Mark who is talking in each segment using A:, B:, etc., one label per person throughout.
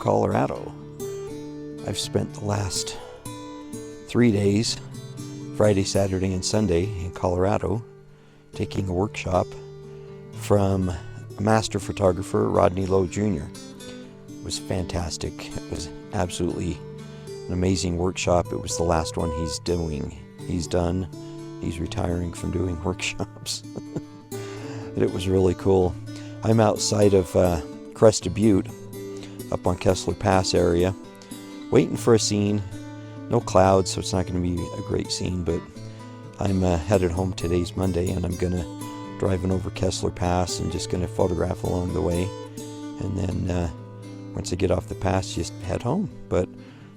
A: Colorado. I've spent the last 3 days, Friday, Saturday, and Sunday in Colorado, taking a workshop from a master photographer, Rodney Lough Jr. It was fantastic. It was absolutely an amazing workshop. It was the last one he's doing. He's done. He's retiring from doing workshops. And it was really cool. I'm outside of Crested Butte, up on Kebler Pass area, waiting for a scene. No clouds, so it's not going to be a great scene, but I'm headed home. Today's Monday, and I'm going to driving over Kebler Pass and just going to photograph along the way. And then once I get off the pass, just head home. But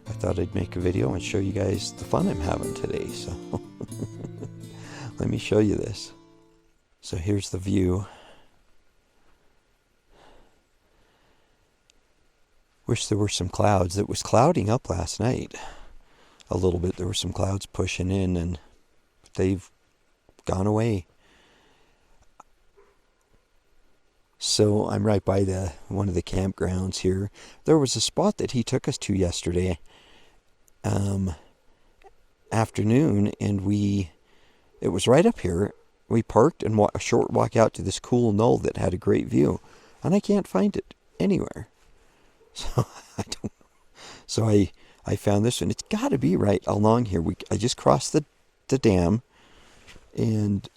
A: I thought I'd make a video and show you guys the fun I'm having today. So let me show you this. So here's the view. Wish there were some clouds. It was clouding up last night a little bit. There were some clouds pushing in, and they've gone away. So I'm right by one of the campgrounds here. There was a spot that he took us to yesterday afternoon, and it was right up here. We parked and a short walk out to this cool knoll that had a great view, and I can't find it anywhere. So I don't know. So I found this one. It's got to be right along here. I just crossed the dam, and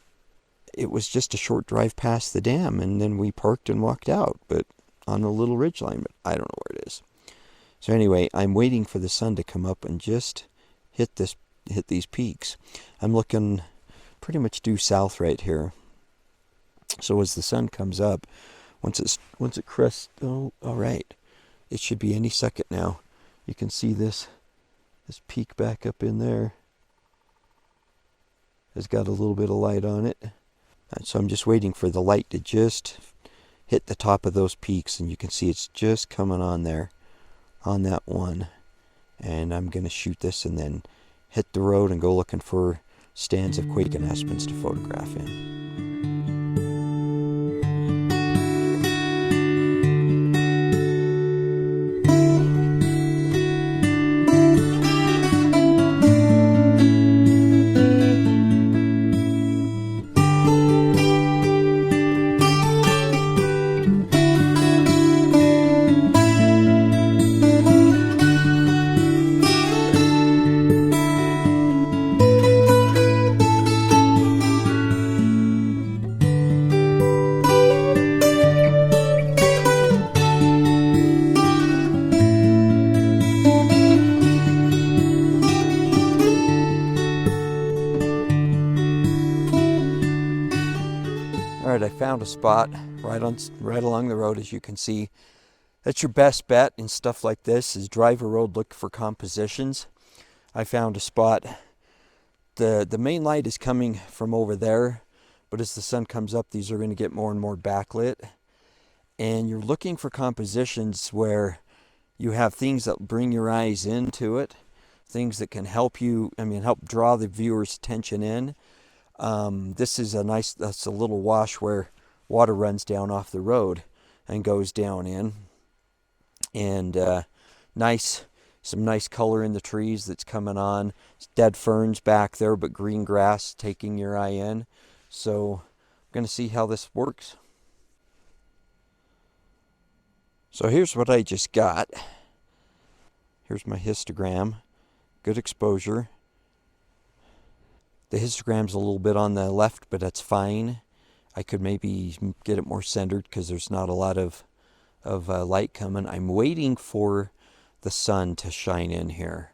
A: it was just a short drive past the dam, and then we parked and walked out, but on a little ridge line, but I don't know where it is. So anyway, I'm waiting for the sun to come up and just hit these peaks. I'm looking pretty much due south right here. So as the sun comes up, once it crests, oh, all right, it should be any second now. You can see this peak back up in there. It's got a little bit of light on it. And so I'm just waiting for the light to just hit the top of those peaks, and you can see it's just coming on there, on that one. And I'm going to shoot this and then hit the road and go looking for stands of quake and aspens to photograph in. Alright, I found a spot right along the road. As you can see, that's your best bet in stuff like this, is drive a road, look for compositions. I found a spot. The main light is coming from over there, but as the sun comes up, these are going to get more and more backlit. And you're looking for compositions where you have things that bring your eyes into it, things that can help you, help draw the viewer's attention in. This is that's a little wash where water runs down off the road and goes down in. And some nice color in the trees that's coming on. It's dead ferns back there, but green grass taking your eye in. So I'm going to see how this works. So here's what I just got. Here's my histogram. Good exposure. The histogram's a little bit on the left, but that's fine. I could maybe get it more centered because there's not a lot of light coming. I'm waiting for the sun to shine in here.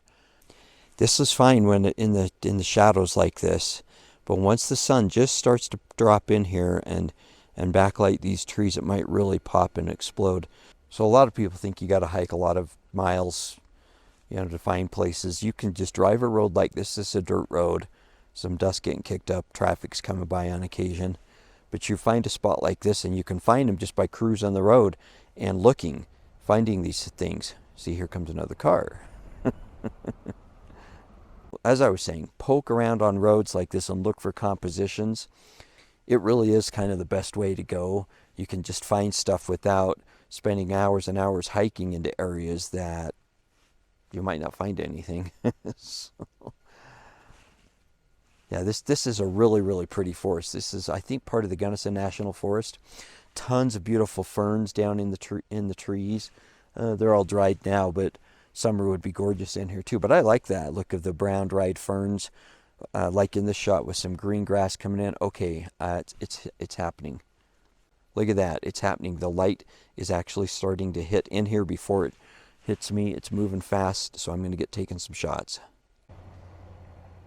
A: This is fine when in the shadows like this, but once the sun just starts to drop in here and backlight these trees, it might really pop and explode. So a lot of people think you got to hike a lot of miles, to find places. You can just drive a road like this. This is a dirt road. Some dust getting kicked up, traffic's coming by on occasion. But you find a spot like this, and you can find them just by cruising on the road and finding these things. See, here comes another car. As I was saying, poke around on roads like this and look for compositions. It really is kind of the best way to go. You can just find stuff without spending hours and hours hiking into areas that you might not find anything. So, yeah, this is a really, really pretty forest. This is, I think, part of the Gunnison National Forest. Tons of beautiful ferns down in the trees. They're all dried now, but summer would be gorgeous in here too. But I like that look of the brown dried ferns, like in this shot with some green grass coming in. Okay, it's happening. Look at that, it's happening. The light is actually starting to hit in here before it hits me. It's moving fast, so I'm going to get taking some shots.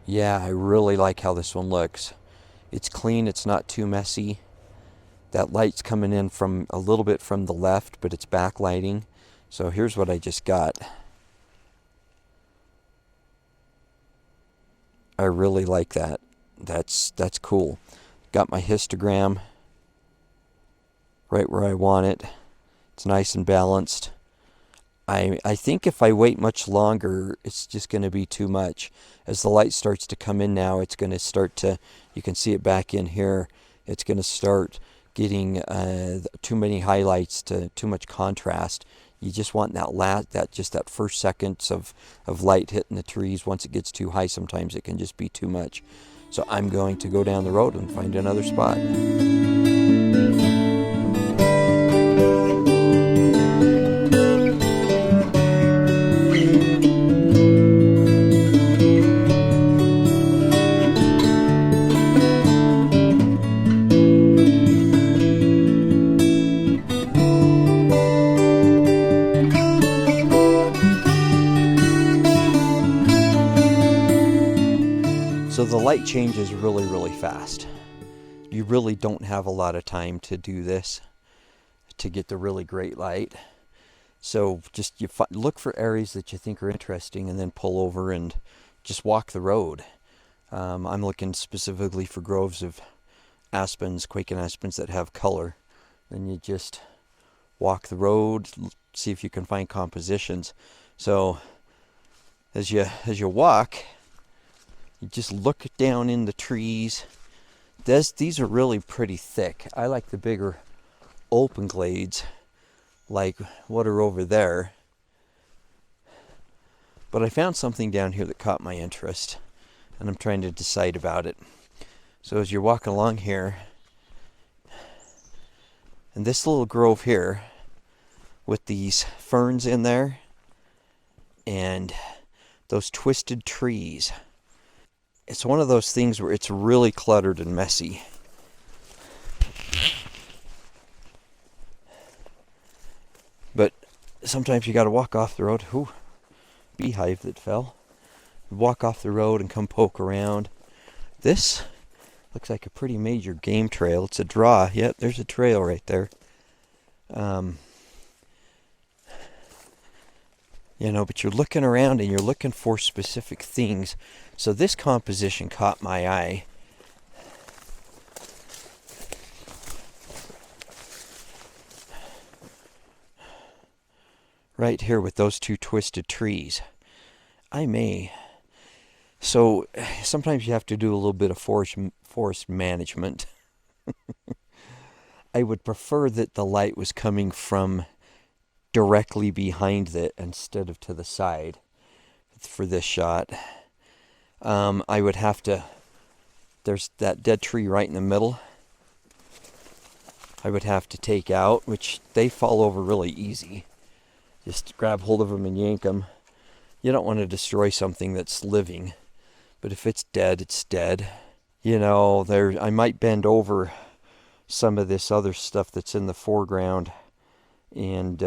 A: Yeah, I really like how this one looks. It's clean, it's not too messy. That light's coming in from a little bit from the left, but it's backlighting. So here's what I just got. I really like that. That's cool. Got my histogram right where I want it. It's nice and balanced. I think if I wait much longer, it's just going to be too much. As the light starts to come in now, it's going to start to, you can see it back in here, it's going to start getting too many highlights, to too much contrast. You just want that first seconds of light hitting the trees. Once it gets too high, sometimes it can just be too much. So I'm going to go down the road and find another spot. So the light changes really, really fast. You really don't have a lot of time to do this to get the really great light. So just look for areas that you think are interesting and then pull over and just walk the road. I'm looking specifically for groves of aspens, quaking aspens that have color. Then you just walk the road, see if you can find compositions. So as you walk, you just look down in the trees. These are really pretty thick. I like the bigger open glades, like what are over there. But I found something down here that caught my interest, and I'm trying to decide about it. So as you're walking along here, and this little grove here, with these ferns in there, and those twisted trees, it's one of those things where it's really cluttered and messy. But sometimes you got to walk off the road. Ooh, beehive that fell. Walk off the road and come poke around. This looks like a pretty major game trail. It's a draw. Yep, there's a trail right there. But you're looking around and you're looking for specific things. So this composition caught my eye. Right here with those two twisted trees. So sometimes you have to do a little bit of forest management. I would prefer that the light was coming from directly behind it instead of to the side for this shot. I would have to, there's that dead tree right in the middle. I would have to take out, which they fall over really easy. Just grab hold of them and yank them. You don't want to destroy something that's living, but if it's dead, it's dead. I might bend over some of this other stuff that's in the foreground and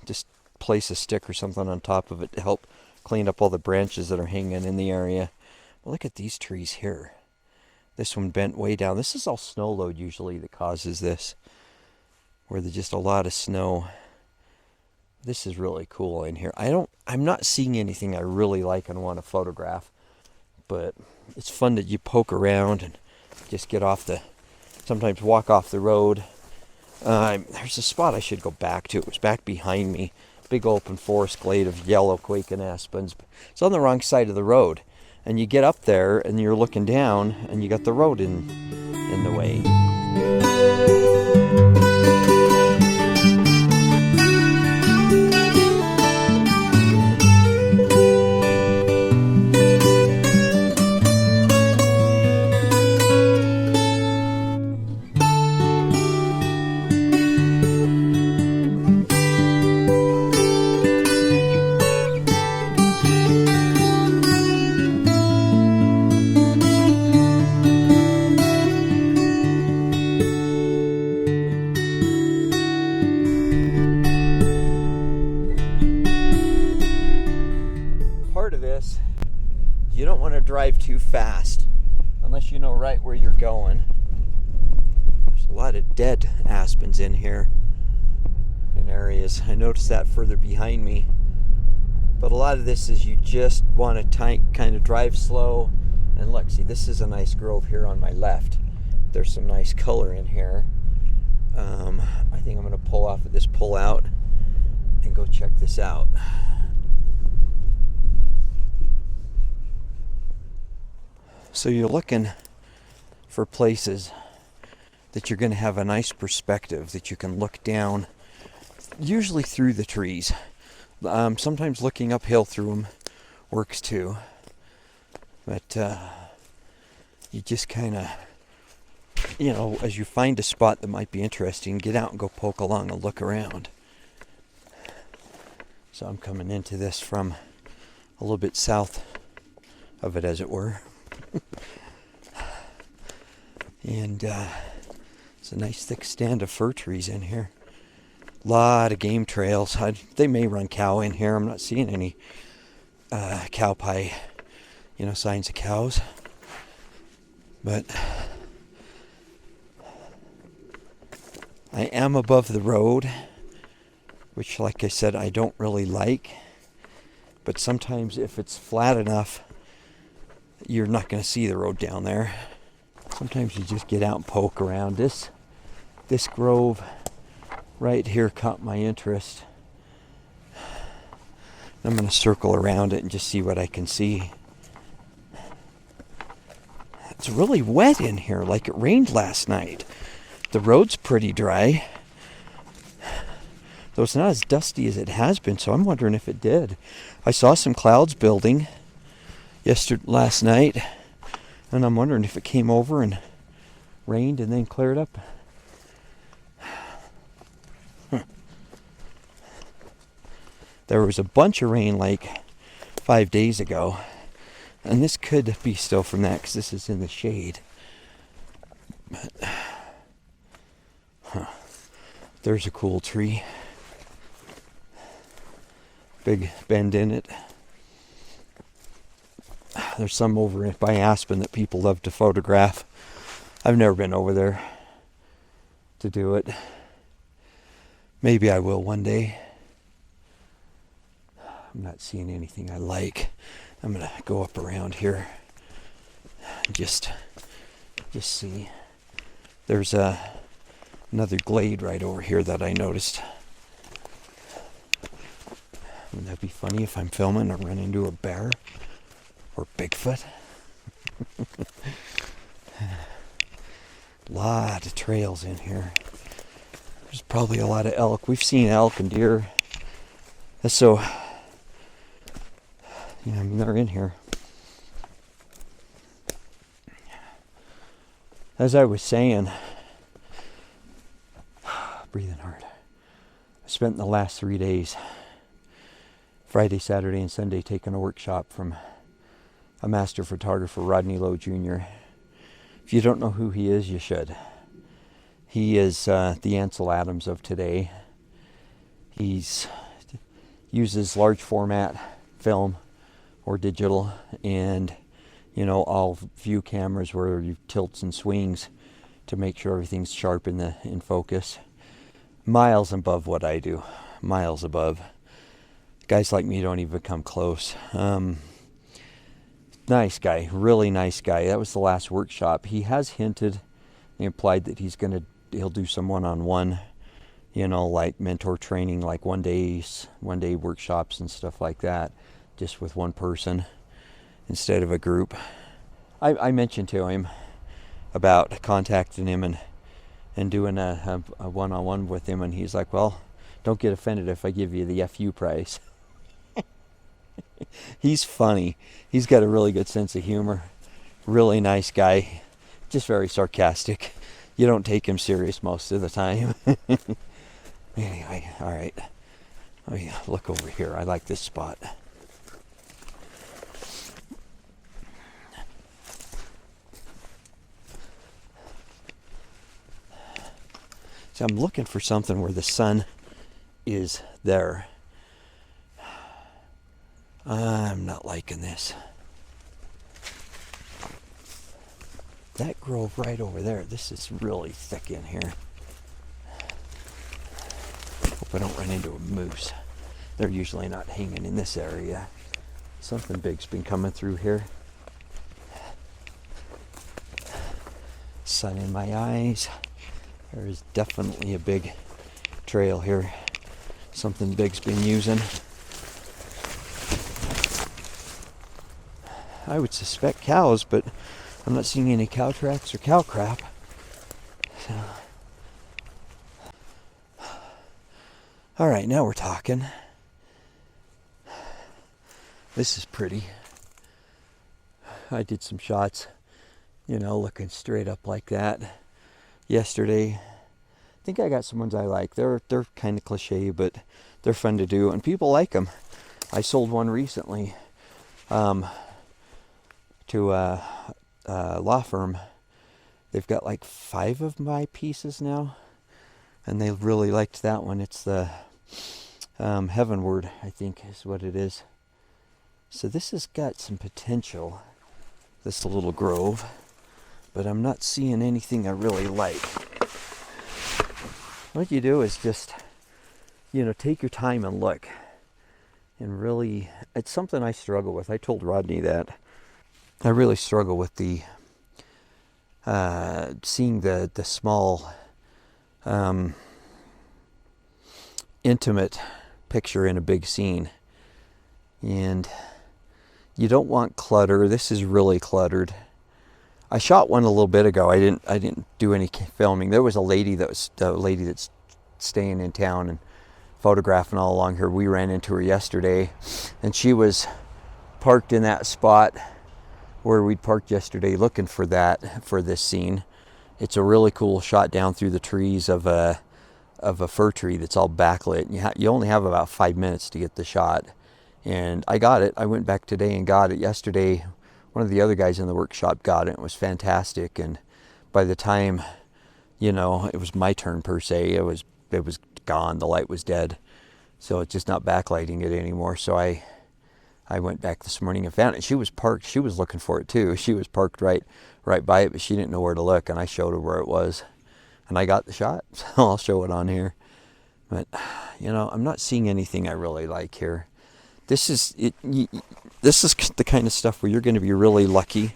A: just place a stick or something on top of it to help clean up all the branches that are hanging in the area. Well, look at these trees here. This one bent way down. This is all snow load usually that causes this, where there's just a lot of snow. This is really cool in here. I'm not seeing anything I really like and want to photograph, but it's fun that you poke around and just get off sometimes walk off the road. There's a spot I should go back to. It was back behind me. Big open forest glade of yellow quaking aspens. It's on the wrong side of the road. And you get up there and you're looking down and you got the road in the way. going. There's a lot of dead aspens in here in areas. I noticed that further behind me. But a lot of this is you just want to kind of drive slow. And look, see, this is a nice grove here on my left. There's some nice color in here. I think I'm going to pull off of this pullout and go check this out. So you're looking for places that you're going to have a nice perspective, that you can look down, usually through the trees. Sometimes looking uphill through them works too. But you just kind of, you know, as you find a spot that might be interesting, get out and go poke along and look around. So I'm coming into this from a little bit south of it, as it were. And it's a nice thick stand of fir trees in here. A lot of game trails. They may run cow in here. I'm not seeing any cow pie, you know, signs of cows. But I am above the road, which, like I said, I don't really like. But sometimes if it's flat enough, you're not going to see the road down there. Sometimes you just get out and poke around. This grove right here caught my interest. I'm going to circle around it and just see what I can see. It's really wet in here, like it rained last night. The road's pretty dry, though it's not as dusty as it has been, so I'm wondering if it did. I saw some clouds building last night, and I'm wondering if it came over and rained and then cleared up. There was a bunch of rain like 5 days ago, and this could be still from that because this is in the shade. But, there's a cool tree. Big bend in it. There's some over by Aspen that people love to photograph. I've never been over there to do it. Maybe I will one day. I'm not seeing anything I like. I'm gonna go up around here and just see. There's another glade right over here that I noticed. Wouldn't that be funny if I'm filming and run into a bear or Bigfoot? Lot of trails in here. There's probably a lot of elk. We've seen elk and deer. So, yeah, I mean, they're in here. As I was saying, breathing hard. I spent the last 3 days, Friday, Saturday, and Sunday, taking a workshop from a master photographer, Rodney Lough Jr. If you don't know who he is, you should. He is the Ansel Adams of today. He's uses large format film or digital, and all view cameras where you tilts and swings to make sure everything's sharp in focus. Miles above what I do. Miles above. Guys like me don't even come close. Nice guy, really nice guy. That was the last workshop. He has hinted, implied that he'll do some one-on-one, like mentor training, like one day workshops and stuff like that, just with one person instead of a group. I mentioned to him about contacting him and doing a one-on-one with him, and he's like, well, don't get offended if I give you the FU price. He's funny. He's got a really good sense of humor. Really nice guy. Just very sarcastic. You don't take him serious most of the time. Anyway, all right. Let me look over here. I like this spot. So I'm looking for something where the sun is there. I'm not liking this. that grove right over there, this is really thick in here. Hope I don't run into a moose. They're usually not hanging in this area. Something big's been coming through here. Sun in my eyes. There is definitely a big trail here. Something big's been using. I would suspect cows, but I'm not seeing any cow tracks or cow crap. So. All right, now we're talking. This is pretty. I did some shots, you know, looking straight up like that yesterday. I think I got some ones I like. They're kind of cliche, but they're fun to do, and people like them. I sold one recently to a law firm. They've got like 5 of my pieces now, and they really liked that one. It's the Heavenward, I think is what it is. So this has got some potential, this little grove, but I'm not seeing anything I really like. What you do is just, you know, take your time and look. And really, it's something I struggle with. I told Rodney that. I really struggle with the seeing the small intimate picture in a big scene. And you don't want clutter. This is really cluttered. I shot one a little bit ago. I didn't do any filming. There was a lady that's staying in town and photographing all along here. We ran into her yesterday, and she was parked in that spot where we'd parked yesterday looking for this scene. It's a really cool shot down through the trees of a fir tree that's all backlit. You only have about 5 minutes to get the shot. And I got it. I went back today and got it. Yesterday, one of the other guys in the workshop got it. It was fantastic. And by the time, you know, it was my turn per se, it was gone. The light was dead. So it's just not backlighting it anymore. So I went back this morning and found it. She was parked. She was looking for it too. She was parked right by it, but she didn't know where to look. And I showed her where it was. And I got the shot. So I'll show it on here. But, you know, I'm not seeing anything I really like here. This is the kind of stuff where you're going to be really lucky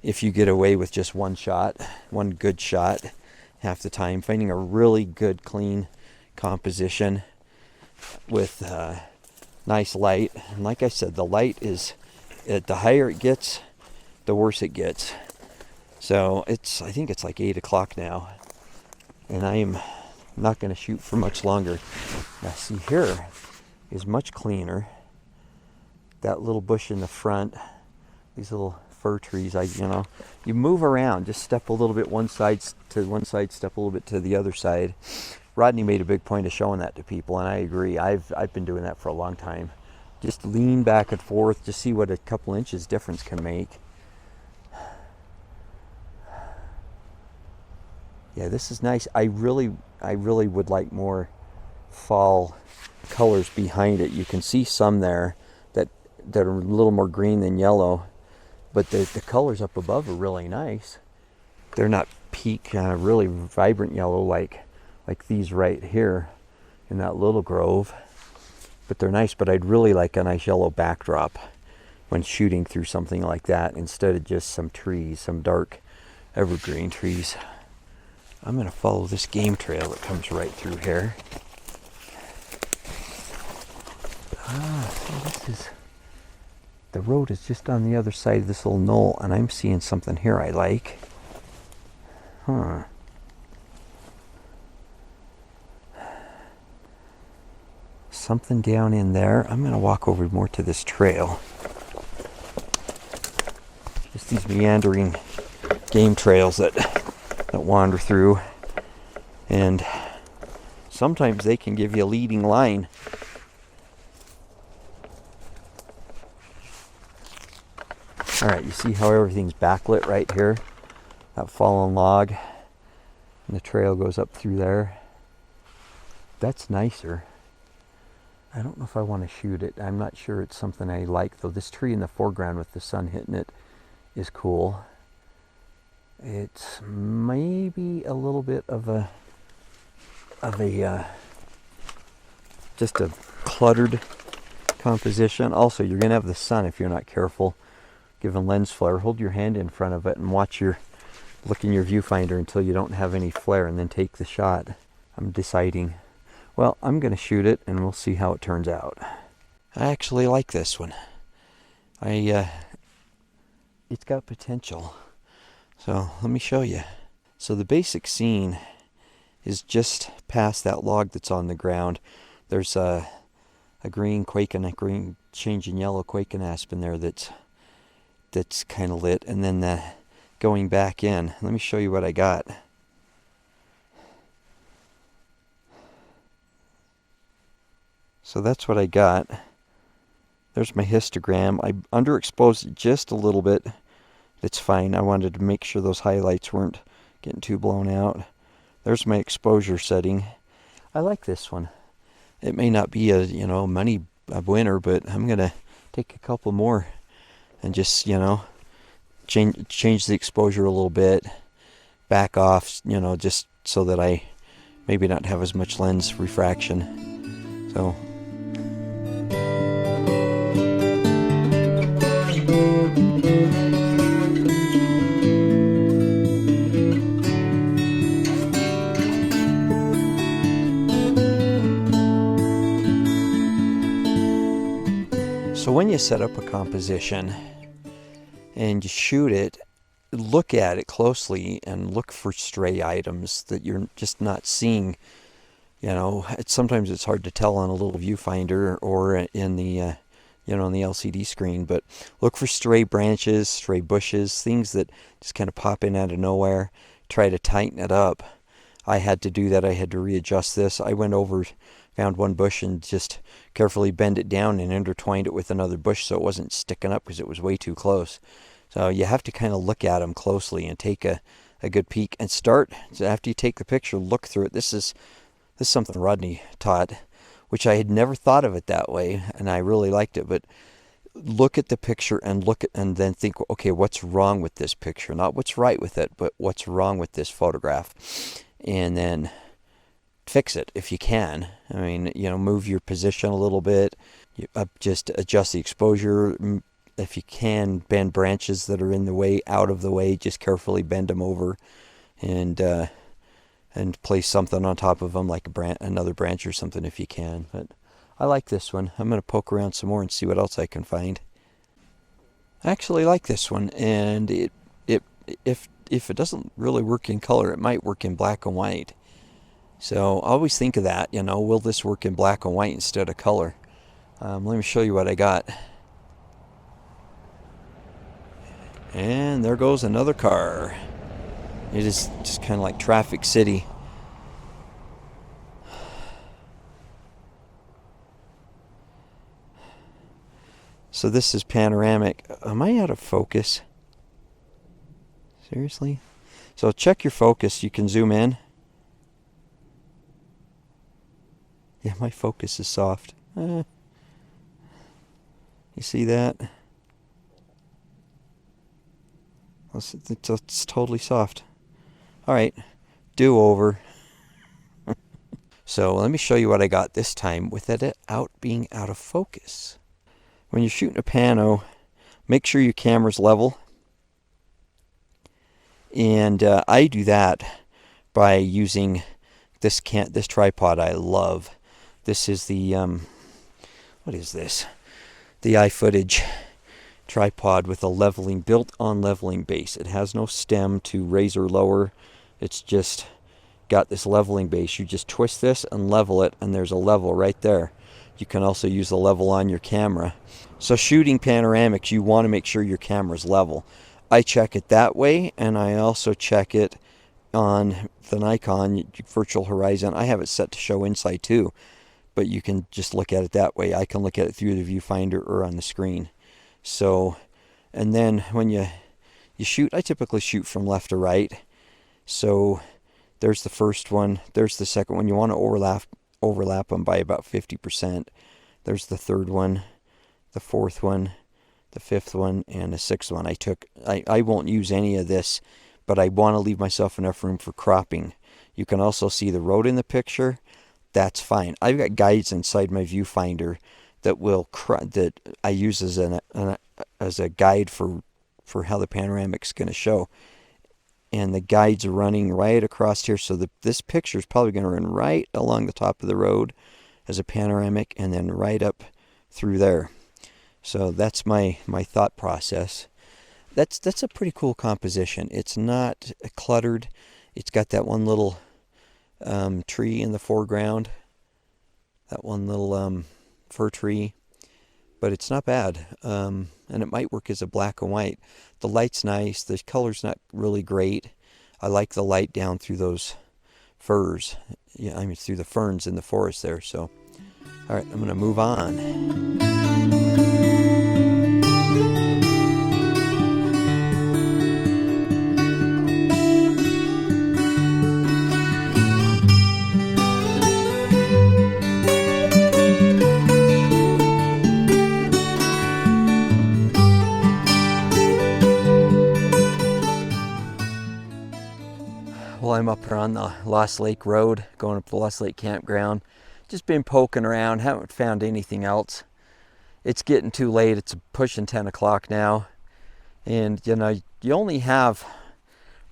A: if you get away with just one shot, one good shot half the time. Finding a really good, clean composition with nice light. And like I said, the light is, the higher it gets, the worse it gets. So I think it's like 8 o'clock now. And I am not going to shoot for much longer. Now see, here is much cleaner. That little bush in the front, these little fir trees, you move around, just step a little bit one side to one side, step a little bit to the other side. Rodney made a big point of showing that to people, and I agree. I've been doing that for a long time. Just lean back and forth, just see what a couple inches difference can make. Yeah, this is nice. I really would like more fall colors behind it. You can see some there that are a little more green than yellow, but the colors up above are really nice. They're not peak really vibrant yellow like these right here in that little grove, but they're nice. But I'd really like a nice yellow backdrop when shooting through something like that, instead of just some trees, some dark evergreen trees. I'm going to follow this game trail that comes right through here. The road is just on the other side of this little knoll, and I'm seeing something here I like. Something down in there. I'm going to walk over more to this trail. Just these meandering game trails that wander through, and sometimes they can give you a leading line. All right, you see how everything's backlit right here? That fallen log, and the trail goes up through there. That's nicer. I don't know if I want to shoot it. I'm not sure it's something I like, though. This tree in the foreground with the sun hitting it is cool. It's maybe a little bit of a just a cluttered composition. Also, you're gonna have the sun if you're not careful, given lens flare. Hold your hand in front of it and look in your viewfinder until you don't have any flare, and then take the shot. I'm deciding, well, I'm gonna shoot it and we'll see how it turns out. I actually like this one. It's got potential. So let me show you. So the basic scene is just past that log that's on the ground. There's a green quake and a green changing yellow quake and aspen there that's kind of lit, and then going back in. Let me show you what I got. So that's what I got. There's my histogram. I underexposed it just a little bit. It's fine. I wanted to make sure those highlights weren't getting too blown out. There's my exposure setting. I like this one. It may not be a money winner, but I'm gonna take a couple more and just change the exposure a little bit, back off, just so that I maybe not have as much lens refraction. So. So when you set up a composition and you shoot it, look at it closely and look for stray items that you're just not seeing. Sometimes it's hard to tell on a little viewfinder or in the on the LCD screen, but look for stray branches, stray bushes, things that just kind of pop in out of nowhere. Try to tighten it up. I had to do that. I had to readjust this. I went over, found one bush and just carefully bend it down and intertwined it with another bush so it wasn't sticking up because it was way too close. So you have to kind of look at them closely and take a good peek and start. So after you take the picture, look through it. This is something Rodney taught, which I had never thought of it that way, and I really liked it. But look at the picture and then think, okay, what's wrong with this picture? Not what's right with it, but what's wrong with this photograph, and then fix it if you can. I mean, move your position a little bit, just adjust the exposure. If you can, bend branches that are in the way out of the way, just carefully bend them over, and place something on top of them, like another branch or something if you can. But I like this one. I'm going to poke around some more and see what else I can find. I actually like this one, and if it doesn't really work in color, it might work in black and white. So I always think of that, will this work in black and white instead of color? Let me show you what I got. And there goes another car. It is just kind of like Traffic City. So this is Panoramic. Am I out of focus? Seriously? So check your focus. You can zoom in. Yeah, my focus is soft. You see that? It's totally soft. Alright, do over. So let me show you what I got this time with it being out of focus. When you're shooting a pano, make sure your camera's level. And I do that by using this tripod I love. This is the, what is this? The Ifootage tripod with a built-on leveling base. It has no stem to raise or lower. It's just got this leveling base. You just twist this and level it, and there's a level right there. You can also use the level on your camera. So shooting panoramics, you want to make sure your camera's level. I check it that way, and I also check it on the Nikon Virtual Horizon. I have it set to show inside too, but you can just look at it that way. I can look at it through the viewfinder or on the screen. So, and then when you shoot, I typically shoot from left to right. So there's the first one, there's the second one. You want to overlap them by about 50%. There's the third one, the fourth one, the fifth one, and the sixth one. I won't use any of this but I want to leave myself enough room for cropping. You can also see the road in the picture. That's fine. I've got guides inside my viewfinder that that I use as a guide for how the panoramic's going to show. And the guides are running right across here, so this picture is probably going to run right along the top of the road as a panoramic, and then right up through there. So that's my thought process. That's a pretty cool composition. It's not cluttered. It's got that one little tree in the foreground, that one little fir tree, but it's not bad. And it might work as a black and white. The light's nice. The color's not really great. I like the light down through those firs. Yeah, I mean through the ferns in the forest there. So, all right, I'm going to move on. Well, I'm up here on the Lost Lake Road, going up the Lost Lake Campground. Just been poking around, haven't found anything else. It's getting too late, it's pushing 10 o'clock now. And you know, you only have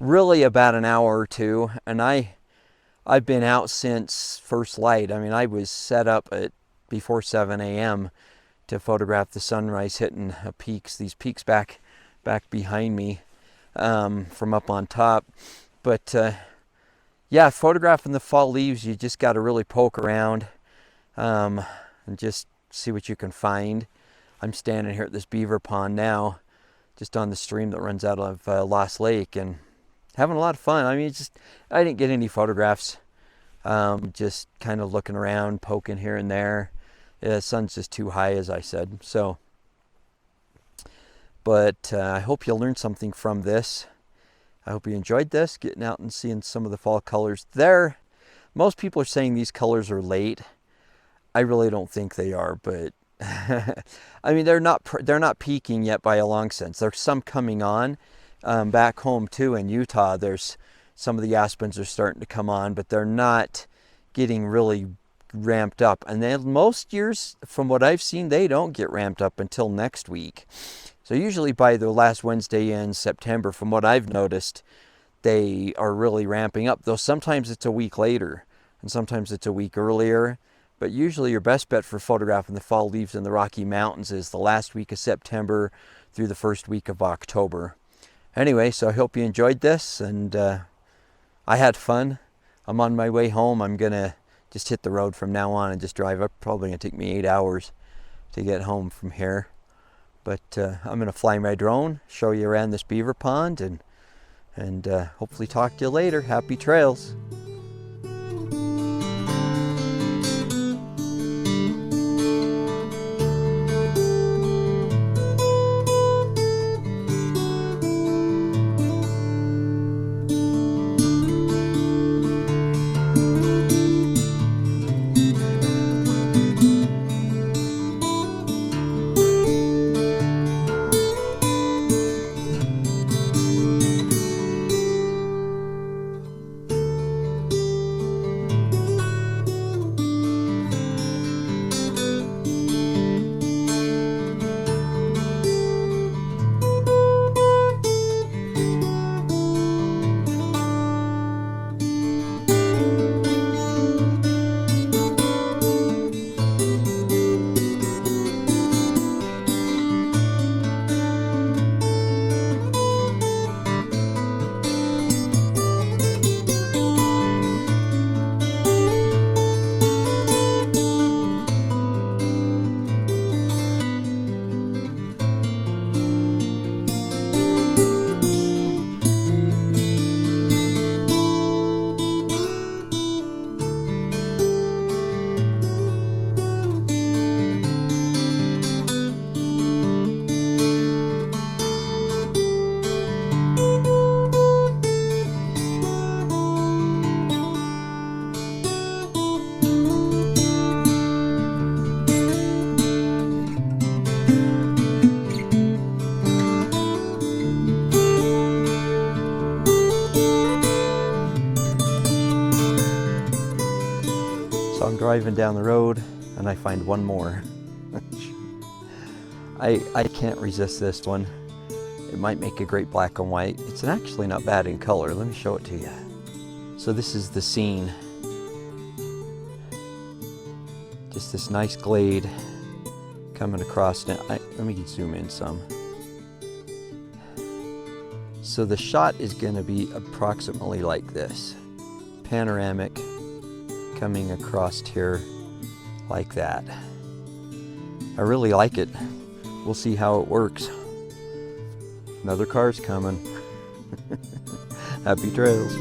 A: really about an hour or two. And I've been out since first light. I mean, I was set up at before 7 a.m. to photograph the sunrise hitting these peaks back behind me from up on top. But yeah, photographing the fall leaves, you just got to really poke around and just see what you can find. I'm standing here at this beaver pond now, just on the stream that runs out of Lost Lake, and having a lot of fun. I mean, I didn't get any photographs, just kind of looking around, poking here and there. Yeah, the sun's just too high, as I said. So, but I hope you learned something from this. I hope you enjoyed this, getting out and seeing some of the fall colors there. Most people are saying these colors are late. I really don't think they are, but I mean, they're not peaking yet by a long sense. There's some coming on back home too in Utah. There's some of the aspens are starting to come on, but they're not getting really ramped up. And then most years, from what I've seen, they don't get ramped up until next week. So usually by the last Wednesday in September, from what I've noticed, they are really ramping up. Though sometimes it's a week later, and sometimes it's a week earlier. But usually your best bet for photographing the fall leaves in the Rocky Mountains is the last week of September through the first week of October. Anyway, so I hope you enjoyed this, and I had fun. I'm on my way home. I'm going to just hit the road from now on and just drive up. Probably going to take me 8 hours to get home from here. But I'm going to fly my drone, show you around this beaver pond, and hopefully talk to you later. Happy trails. I'm driving down the road and I find one more. I can't resist this one. It might make a great black and white. It's actually not bad in color. Let me show it to you. So this is the scene. Just this nice glade coming across. Let me zoom in some. So the shot is going to be approximately like this. Panoramic coming across here like that. I really like it. We'll see how it works. Another car's coming. Happy trails.